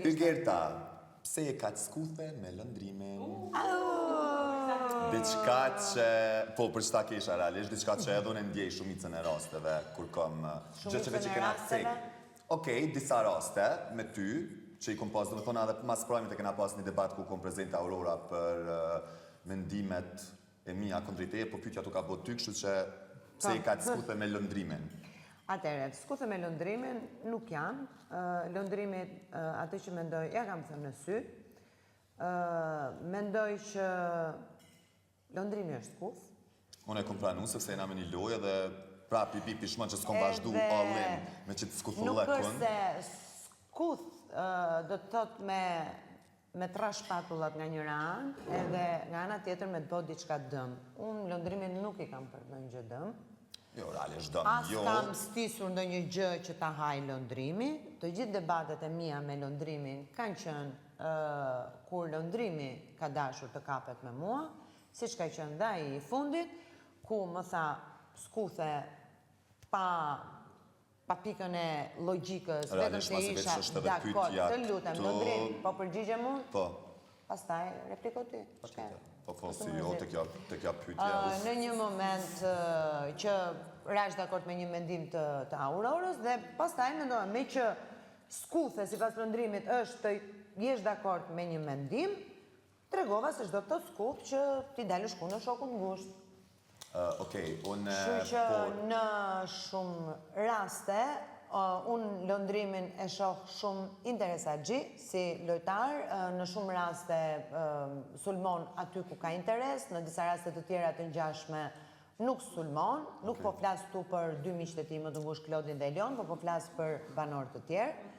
Ygerta, pse je kaq skuthe me lëndrimin? Diçka që, po për çta kesha realisht, diçka që edhe unë ndjej shumicën e rasteve kur kam gjë që veç i kena cek. Okej, disa raste me ty që i kom pas, domethënë edhe mas provimit e kena pas një debat ku kom prezente Aurora për mendimet e mia kundrejt teje, po pyetja tu ka bë ty, kështu që pse je kaq skuthe me lëndrimin? Atëherë, skuthe me lëndrimin nuk jam. Lëndrimi atë që mendoj, ja kam thënë në sy. Mendoj që lëndrimi është skuth. Unë e kom pranu sepse jena me një lojë dhe prap i pipi shmën që s'kom vazhdu allin me që të skuthulekun. Nuk është se skuth do të thot me tra shpatullat nga njëra anë, edhe nga ana tjetër me të bëjë diçka dëm. Unë lëndrimin nuk i kam për ndonjë gjë dëm. Jo, realisht dëm, jo. As kam stisur ndonjë gjë që ta haj lëndrimi. Të gjithë debatet e mia me lëndrimin kanë qenë kur lëndrimi ka dashur të kapet me mua, siç ka qenë dhe ai i fundit, ku më tha skuthe pa pikën e logjikës, vetëm se isha dakord, të lutem, lëndrim, po përgjigjem unë? Po. Pastaj repliko ti. Po fosi jo të kja pytja. Në një moment që rash dakord me një mendim të Aurorës dhe pastaj mendova me që skuthe sipas lëndrimit është të jesh dakord me një mendim, tregova se çdo të skuth që ti dalësh ku në shokun ngushtë. Okej, unë... Kështu që në shumë raste, unë lëndrimin e shoh shumë interesagji si lojtar, në shumë raste sulmon aty ku ka interes, në disa raste të tjera të ngjashme nuk sulmon, nuk po flas tu për dy miqtë e tij më të ngushtë, Klodin dhe Elion, po flas për banorë të tjerë.